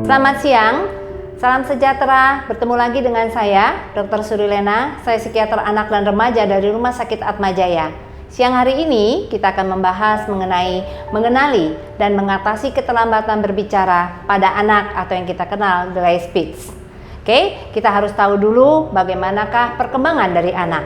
Selamat siang, salam sejahtera. Bertemu lagi dengan saya, Dr. Surilena. Saya psikiater anak dan remaja dari Rumah Sakit Atmajaya. Siang hari ini kita akan membahas mengenai mengenali dan mengatasi keterlambatan berbicara pada anak atau yang kita kenal delay speech. Oke, kita harus tahu dulu bagaimanakah perkembangan dari anak.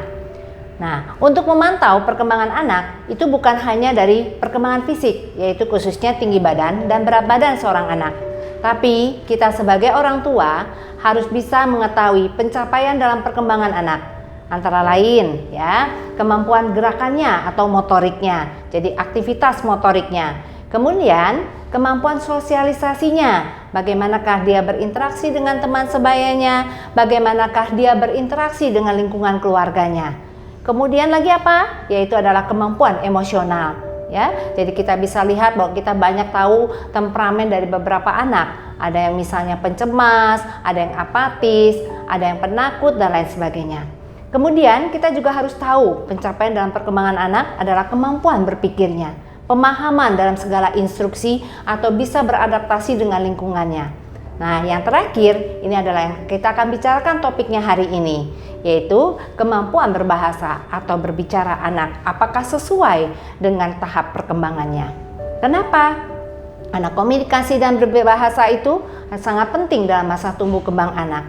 Nah, untuk memantau perkembangan anak itu bukan hanya dari perkembangan fisik, yaitu khususnya tinggi badan dan berat badan seorang anak. Tapi kita sebagai orang tua harus bisa mengetahui pencapaian dalam perkembangan anak. Antara lain ya, kemampuan gerakannya atau motoriknya, jadi aktivitas motoriknya. Kemudian kemampuan sosialisasinya, bagaimanakah dia berinteraksi dengan teman sebayanya, bagaimanakah dia berinteraksi dengan lingkungan keluarganya. Kemudian lagi apa? Yaitu adalah kemampuan emosional. Ya, jadi kita bisa lihat bahwa kita banyak tahu temperamen dari beberapa anak. Ada yang misalnya pencemas, ada yang apatis, ada yang penakut dan lain sebagainya. Kemudian kita juga harus tahu pencapaian dalam perkembangan anak adalah kemampuan berpikirnya, pemahaman dalam segala instruksi atau bisa beradaptasi dengan lingkungannya. Nah, yang terakhir ini adalah yang kita akan bicarakan topiknya hari ini, yaitu kemampuan berbahasa atau berbicara anak. Apakah sesuai dengan tahap perkembangannya? Kenapa? Karena komunikasi dan berbahasa itu sangat penting dalam masa tumbuh kembang anak.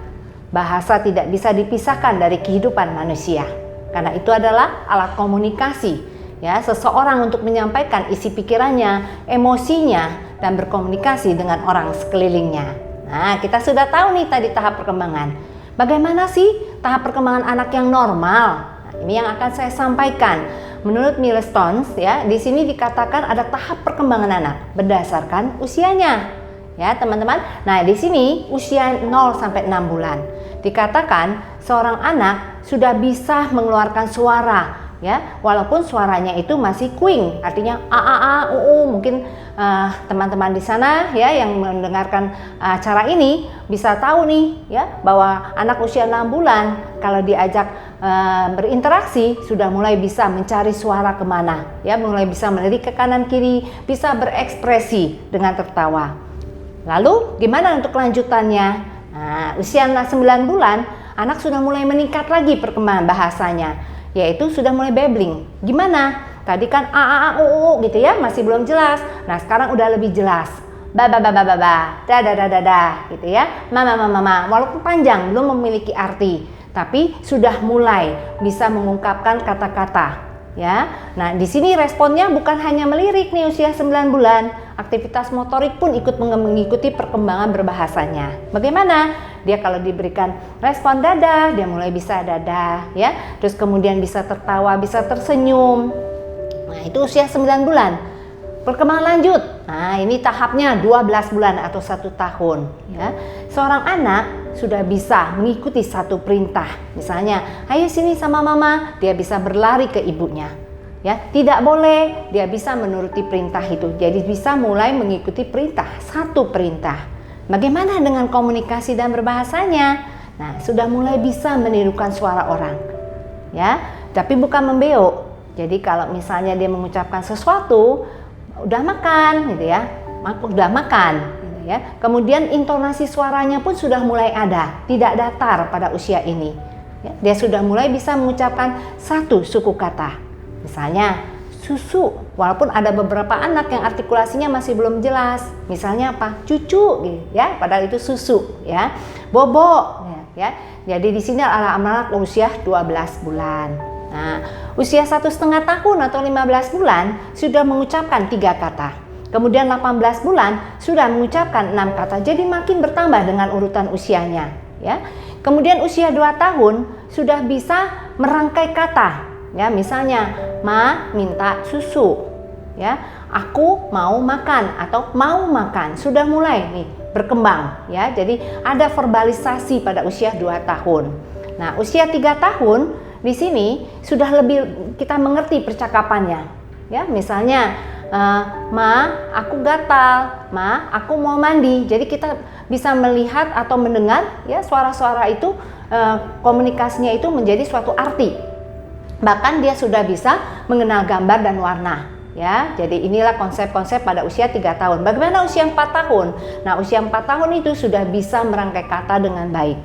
Bahasa tidak bisa dipisahkan dari kehidupan manusia, karena itu adalah alat komunikasi. Ya, seseorang untuk menyampaikan isi pikirannya, emosinya, dan berkomunikasi dengan orang sekelilingnya. Nah, kita sudah tahu nih tadi tahap perkembangan. Bagaimana sih tahap perkembangan anak yang normal? Nah, ini yang akan saya sampaikan. Menurut Milestone, ya, di sini dikatakan ada tahap perkembangan anak berdasarkan usianya. Ya, teman-teman. Nah, di sini usia 0 sampai 6 bulan. Dikatakan seorang anak sudah bisa mengeluarkan suara. Ya, walaupun suaranya itu masih kuing, artinya a mungkin teman-teman di sana ya yang mendengarkan acara ini bisa tahu nih ya bahwa anak usia 6 bulan kalau diajak berinteraksi sudah mulai bisa mencari suara kemana, ya mulai bisa melirik ke kanan kiri, bisa berekspresi dengan tertawa. Lalu gimana untuk kelanjutannya? Nah, usia 9 bulan anak sudah mulai meningkat lagi perkembangan bahasanya, yaitu sudah mulai babbling. Gimana? Tadi kan gitu ya, masih belum jelas. Nah, sekarang udah lebih jelas. Ba gitu ya. Mama. Walaupun panjang, belum memiliki arti, tapi sudah mulai bisa mengungkapkan kata-kata. Ya. Nah, di sini responnya bukan hanya melirik nih usia 9 bulan. Aktivitas motorik pun ikut mengikuti perkembangan berbahasanya. Bagaimana? Dia kalau diberikan respon dadah, dia mulai bisa dadah, ya. Terus kemudian bisa tertawa, bisa tersenyum. Nah, itu usia 9 bulan. Perkembangan lanjut. Nah, ini tahapnya 12 bulan atau 1 tahun, ya. Seorang anak sudah bisa mengikuti satu perintah. Misalnya, ayo sini sama mama, dia bisa berlari ke ibunya. Ya, tidak boleh, dia bisa menuruti perintah itu. Jadi bisa mulai mengikuti perintah, satu perintah. Bagaimana dengan komunikasi dan berbahasanya? Nah, sudah mulai bisa menirukan suara orang. Ya, tapi bukan membeo. Jadi kalau misalnya dia mengucapkan sesuatu, udah makan gitu ya. Udah makan gitu ya. Kemudian intonasi suaranya pun sudah mulai ada, tidak datar pada usia ini. Ya, dia sudah mulai bisa mengucapkan satu suku kata. Misalnya susu, walaupun ada beberapa anak yang artikulasinya masih belum jelas. Misalnya apa? Cucu gitu ya, padahal itu susu ya. Bobo ya. Jadi di sini anak-anak usia 12 bulan. Nah, usia 1,5 tahun atau 15 bulan sudah mengucapkan 3 kata. Kemudian 18 bulan sudah mengucapkan 6 kata. Jadi makin bertambah dengan urutan usianya ya. Kemudian usia 2 tahun sudah bisa merangkai kata, ya misalnya ma minta susu, ya aku mau makan atau mau makan, sudah mulai nih berkembang, ya. Jadi ada verbalisasi pada usia 2 tahun. Nah, usia 3 tahun di sini sudah lebih kita mengerti percakapannya, ya. Misalnya ma aku gatal, ma aku mau mandi. Jadi kita bisa melihat atau mendengar, ya, suara-suara itu, komunikasinya itu menjadi suatu arti. Bahkan dia sudah bisa mengenal gambar dan warna, ya. Jadi inilah konsep-konsep pada usia 3 tahun. Bagaimana usia 4 tahun? Nah, usia 4 tahun itu sudah bisa merangkai kata dengan baik.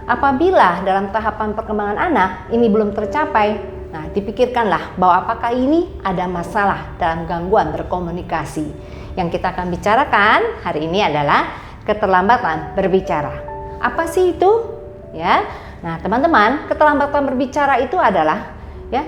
Apabila dalam tahapan perkembangan anak ini belum tercapai, nah dipikirkanlah bahwa apakah ini ada masalah dalam gangguan berkomunikasi. Yang kita akan bicarakan hari ini adalah keterlambatan berbicara. Apa sih itu? Ya. Nah, teman-teman, keterlambatan berbicara itu adalah, ya,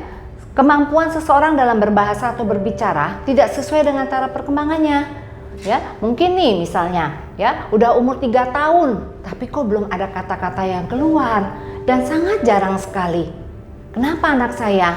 kemampuan seseorang dalam berbahasa atau berbicara tidak sesuai dengan taraf perkembangannya. Ya, mungkin nih misalnya, ya, udah umur 3 tahun, tapi kok belum ada kata-kata yang keluar dan sangat jarang sekali. Kenapa anak saya?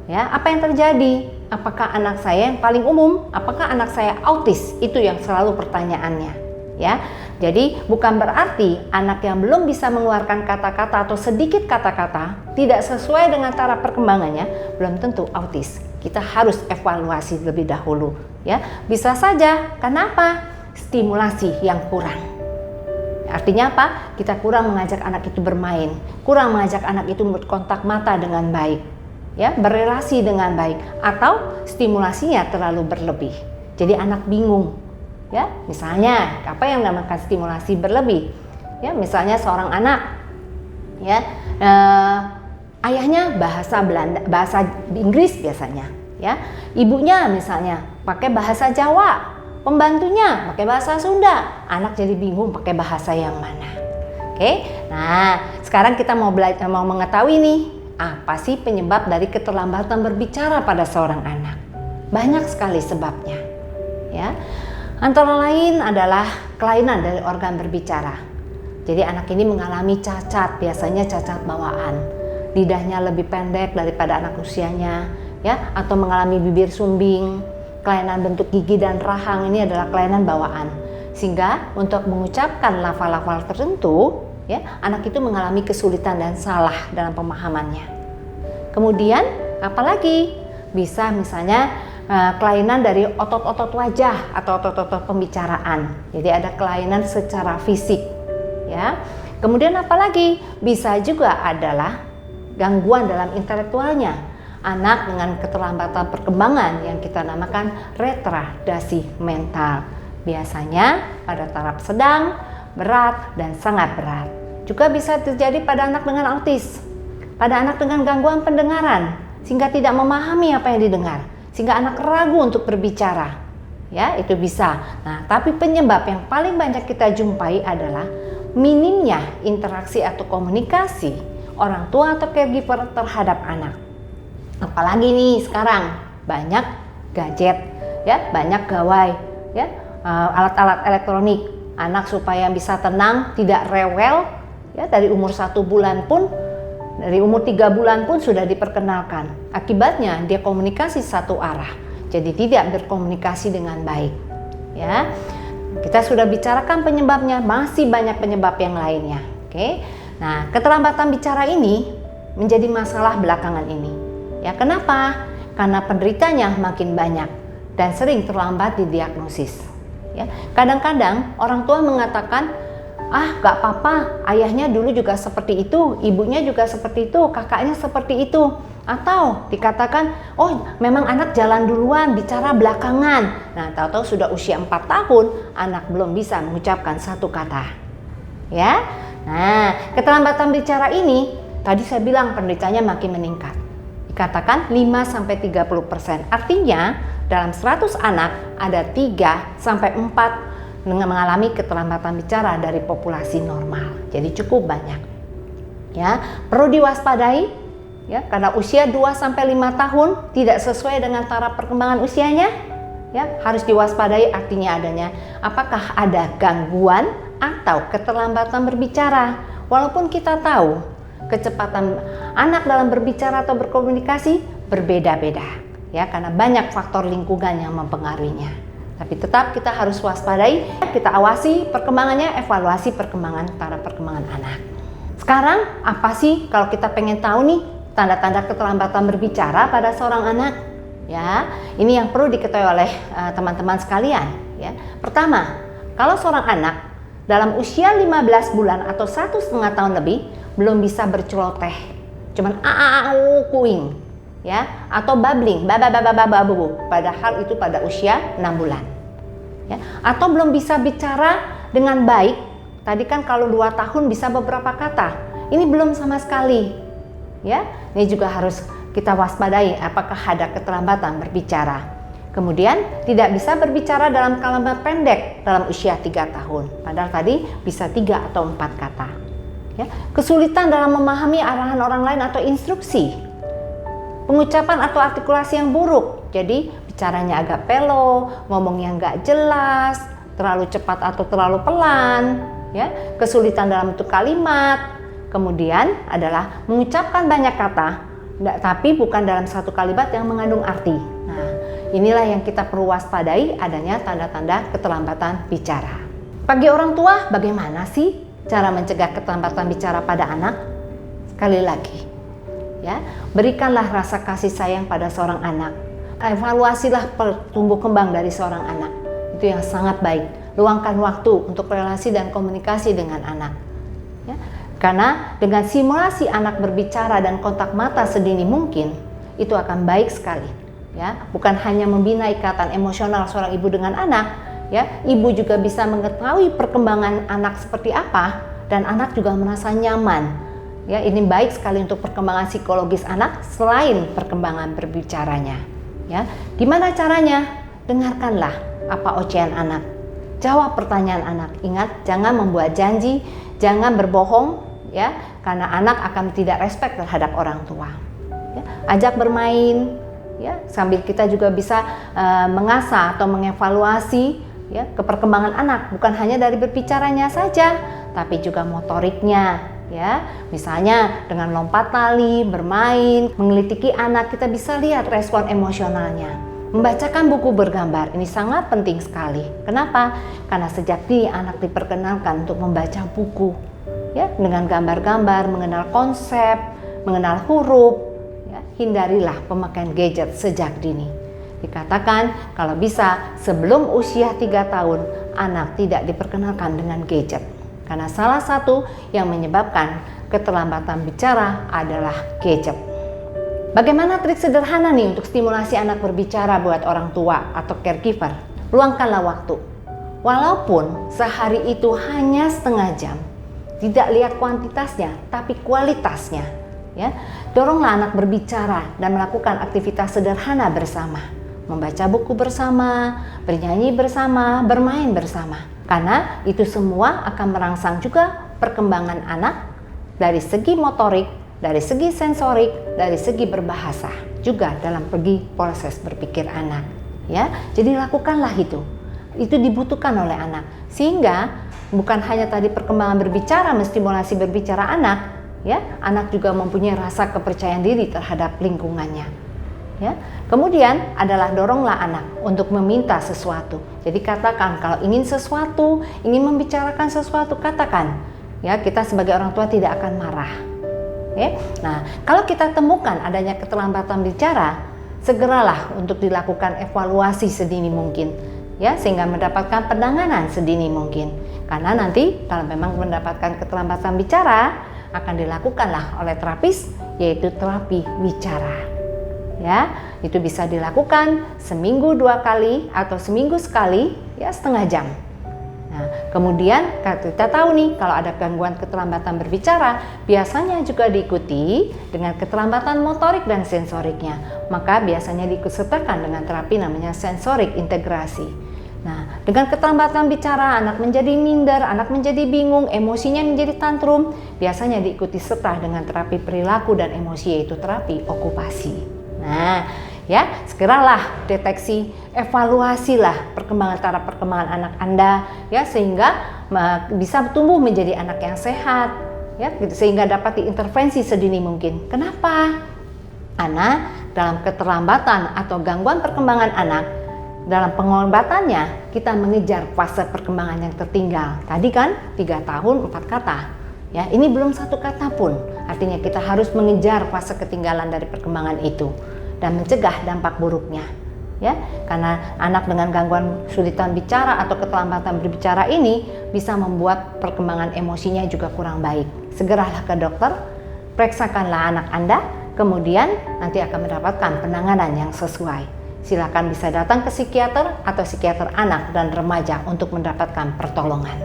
Ya, apa yang terjadi? Apakah anak saya yang paling umum? Apakah anak saya autis? Itu yang selalu pertanyaannya, ya. Jadi bukan berarti anak yang belum bisa mengeluarkan kata-kata atau sedikit kata-kata tidak sesuai dengan taraf perkembangannya belum tentu autis. Kita harus evaluasi lebih dahulu, ya. Bisa saja, kenapa? Stimulasi yang kurang. Artinya apa? Kita kurang mengajak anak itu bermain, kurang mengajak anak itu berkontak mata dengan baik, ya, berelasi dengan baik, atau stimulasinya terlalu berlebih. Jadi anak bingung, ya. Misalnya, apa yang dinamakan stimulasi berlebih? Ya, misalnya seorang anak, ya, ayahnya bahasa Belanda, bahasa Inggris biasanya, ya. Ibunya misalnya pakai bahasa Jawa, pembantunya pakai bahasa Sunda. Anak jadi bingung pakai bahasa yang mana. Oke. Nah, sekarang kita mau mengetahui nih, apa sih penyebab dari keterlambatan berbicara pada seorang anak? Banyak sekali sebabnya, ya. Antara lain adalah kelainan dari organ berbicara. Jadi anak ini mengalami cacat, biasanya cacat bawaan. Lidahnya lebih pendek daripada anak usianya, ya, atau mengalami bibir sumbing, kelainan bentuk gigi dan rahang. Ini adalah kelainan bawaan. Sehingga untuk mengucapkan lafal-lafal tertentu, ya, anak itu mengalami kesulitan dan salah dalam pemahamannya. Kemudian apalagi? Bisa misalnya kelainan dari otot-otot wajah atau otot-otot pembicaraan. Jadi ada kelainan secara fisik, ya. Kemudian apalagi? Bisa juga adalah gangguan dalam intelektualnya. Anak dengan keterlambatan perkembangan yang kita namakan retardasi mental. Biasanya pada taraf sedang, berat, dan sangat berat. Juga bisa terjadi pada anak dengan autis, pada anak dengan gangguan pendengaran, sehingga tidak memahami apa yang didengar, sehingga anak ragu untuk berbicara, ya, itu bisa. Nah, tapi penyebab yang paling banyak kita jumpai adalah minimnya interaksi atau komunikasi orang tua atau caregiver terhadap anak. Apalagi nih sekarang banyak gadget, ya, banyak gawai, ya, alat-alat elektronik. Anak supaya bisa tenang, tidak rewel, ya, dari umur 1 bulan pun, dari umur 3 bulan pun sudah diperkenalkan. Akibatnya dia komunikasi satu arah, jadi tidak berkomunikasi dengan baik, ya. Kita sudah bicarakan penyebabnya, masih banyak penyebab yang lainnya. Oke. Nah, keterlambatan bicara ini menjadi masalah belakangan ini. Ya, kenapa? Karena penderitanya makin banyak dan sering terlambat didiagnosis. Ya, kadang-kadang orang tua mengatakan, gak apa-apa, ayahnya dulu juga seperti itu, ibunya juga seperti itu, kakaknya seperti itu. Atau dikatakan, oh memang anak jalan duluan, bicara belakangan. Nah, tahu-tahu sudah usia 4 tahun, anak belum bisa mengucapkan satu kata. Ya, nah, keterlambatan bicara ini, tadi saya bilang penderitanya makin meningkat. Dikatakan 5-30%. Artinya, dalam 100 anak ada 3-4 mengalami keterlambatan bicara dari populasi normal. Jadi cukup banyak. Ya, perlu diwaspadai, ya, karena usia 2-5 tahun tidak sesuai dengan taraf perkembangan usianya. Ya, harus diwaspadai, artinya adanya apakah ada gangguan atau keterlambatan berbicara. Walaupun kita tahu kecepatan anak dalam berbicara atau berkomunikasi berbeda-beda, ya, karena banyak faktor lingkungan yang mempengaruhinya. Tapi tetap kita harus waspadai, kita awasi perkembangannya, evaluasi perkembangan anak. Sekarang apa sih kalau kita pengen tahu nih tanda-tanda keterlambatan berbicara pada seorang anak? Ya, ini yang perlu diketahui oleh teman-teman sekalian. Ya, pertama, kalau seorang anak dalam usia 15 bulan atau 1,5 tahun lebih belum bisa berceloteh, cuman kuing, ya, atau babbling, babu, padahal itu pada usia 6 bulan. Ya, atau belum bisa bicara dengan baik. Tadi kan kalau 2 tahun bisa beberapa kata, ini belum sama sekali. Ya, ini juga harus kita waspadai apakah ada keterlambatan berbicara. Kemudian tidak bisa berbicara dalam kalimat pendek dalam usia 3 tahun, padahal tadi bisa 3 atau 4 kata. Ya, kesulitan dalam memahami arahan orang lain atau instruksi, pengucapan atau artikulasi yang buruk, jadi bicaranya agak pelo, ngomongnya nggak jelas, terlalu cepat atau terlalu pelan, ya, kesulitan dalam bentuk kalimat. Kemudian adalah mengucapkan banyak kata, tapi bukan dalam satu kalimat yang mengandung arti. Nah, inilah yang kita perlu waspadai adanya tanda-tanda keterlambatan bicara. Bagi orang tua, bagaimana sih cara mencegah keterlambatan bicara pada anak? Sekali lagi, ya, berikanlah rasa kasih sayang pada seorang anak. Evaluasilah tumbuh kembang dari seorang anak. Itu yang sangat baik. Luangkan waktu untuk relasi dan komunikasi dengan anak. Ya, karena dengan simulasi anak berbicara dan kontak mata sedini mungkin, itu akan baik sekali. Ya, bukan hanya membina ikatan emosional seorang ibu dengan anak, ya, ibu juga bisa mengetahui perkembangan anak seperti apa dan anak juga merasa nyaman. Ya, ini baik sekali untuk perkembangan psikologis anak selain perkembangan berbicaranya. Ya, gimana caranya? Dengarkanlah apa ocehan anak. Jawab pertanyaan anak. Ingat, jangan membuat janji, jangan berbohong, ya, karena anak akan tidak respect terhadap orang tua. Ya, ajak bermain, ya, sambil kita juga bisa mengasah atau mengevaluasi, ya, perkembangan anak, bukan hanya dari berbicaranya saja, tapi juga motoriknya, ya. Misalnya dengan lompat tali, bermain, mengelitiki anak, kita bisa lihat respon emosionalnya. Membacakan buku bergambar, ini sangat penting sekali. Kenapa? Karena sejak dini anak diperkenalkan untuk membaca buku, ya, dengan gambar-gambar, mengenal konsep, mengenal huruf. Ya, hindarilah pemakaian gadget sejak dini. Dikatakan kalau bisa sebelum usia 3 tahun anak tidak diperkenalkan dengan gadget. Karena salah satu yang menyebabkan keterlambatan bicara adalah gadget. Bagaimana trik sederhana nih untuk stimulasi anak berbicara buat orang tua atau caregiver? Luangkanlah waktu. Walaupun sehari itu hanya setengah jam, tidak lihat kuantitasnya, tapi kualitasnya. Ya, doronglah anak berbicara dan melakukan aktivitas sederhana bersama. Membaca buku bersama, bernyanyi bersama, bermain bersama. Karena itu semua akan merangsang juga perkembangan anak dari segi motorik, dari segi sensorik, dari segi berbahasa, juga dalam proses berpikir anak. Ya, jadi lakukanlah itu. Itu dibutuhkan oleh anak. Sehingga bukan hanya tadi perkembangan berbicara, menstimulasi berbicara anak, ya, anak juga mempunyai rasa kepercayaan diri terhadap lingkungannya. Ya, kemudian adalah doronglah anak untuk meminta sesuatu. Jadi katakan kalau ingin sesuatu, ingin membicarakan sesuatu, katakan. Ya, kita sebagai orang tua tidak akan marah. Ya. Nah, kalau kita temukan adanya keterlambatan bicara, segeralah untuk dilakukan evaluasi sedini mungkin, ya, sehingga mendapatkan penanganan sedini mungkin. Karena nanti kalau memang mendapatkan keterlambatan bicara, akan dilakukanlah oleh terapis, yaitu terapi bicara. Ya, itu bisa dilakukan seminggu 2 kali atau seminggu sekali, ya, setengah jam. Nah, kemudian kita tahu nih kalau ada gangguan keterlambatan berbicara, biasanya juga diikuti dengan keterlambatan motorik dan sensoriknya. Maka biasanya diikutsertakan dengan terapi namanya sensorik integrasi. Nah, dengan keterlambatan bicara, anak menjadi minder, anak menjadi bingung, emosinya menjadi tantrum, biasanya diikuti serta dengan terapi perilaku dan emosi, yaitu terapi okupasi. Nah, ya, segeralah deteksi, evaluasilah perkembangan anak Anda, ya, sehingga bisa tumbuh menjadi anak yang sehat, ya, sehingga dapat diintervensi sedini mungkin. Kenapa? Karena dalam keterlambatan atau gangguan perkembangan anak, dalam pengobatannya kita mengejar fase perkembangan yang tertinggal. Tadi kan 3 tahun 4 kata. Ya, ini belum 1 kata pun. Artinya kita harus mengejar fase ketinggalan dari perkembangan itu dan mencegah dampak buruknya. Ya, karena anak dengan gangguan kesulitan bicara atau keterlambatan berbicara ini bisa membuat perkembangan emosinya juga kurang baik. Segeralah ke dokter, periksakanlah anak Anda, kemudian nanti akan mendapatkan penanganan yang sesuai. Silakan bisa datang ke psikiater atau psikiater anak dan remaja untuk mendapatkan pertolongan.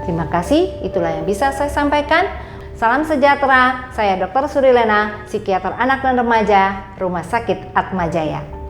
Terima kasih, itulah yang bisa saya sampaikan. Salam sejahtera, saya Dr. Surilena, psikiater anak dan remaja, Rumah Sakit Atmajaya.